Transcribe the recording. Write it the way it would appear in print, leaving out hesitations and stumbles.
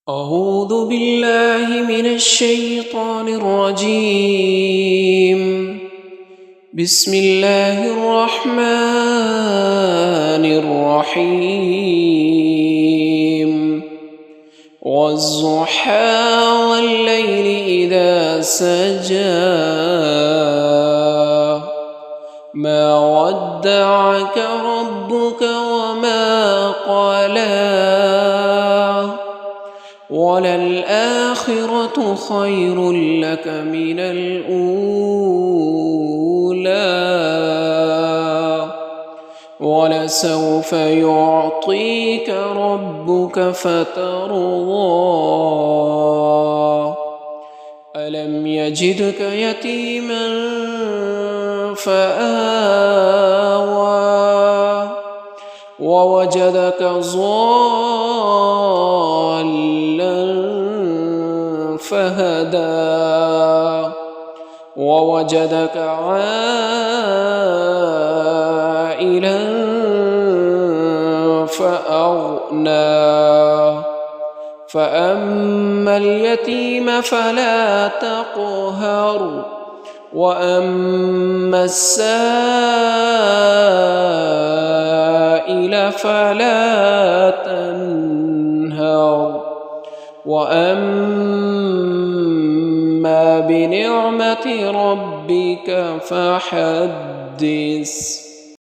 أعوذ بالله من الشيطان الرجيم. بسم الله الرحمن الرحيم. والضحى والليل إذا سجى ما ودعك ربك وما قلى وللآخرة خير لك من الأولى ولسوف يعطيك ربك فترضى ألم يجدك يتيما فآوى ووجدك ضالا فهدى ووجدك عائلا فأغنى فأما اليتيم فلا تقهر وأما السائل فلا تنهر وأما بنعمة ربك فحدث.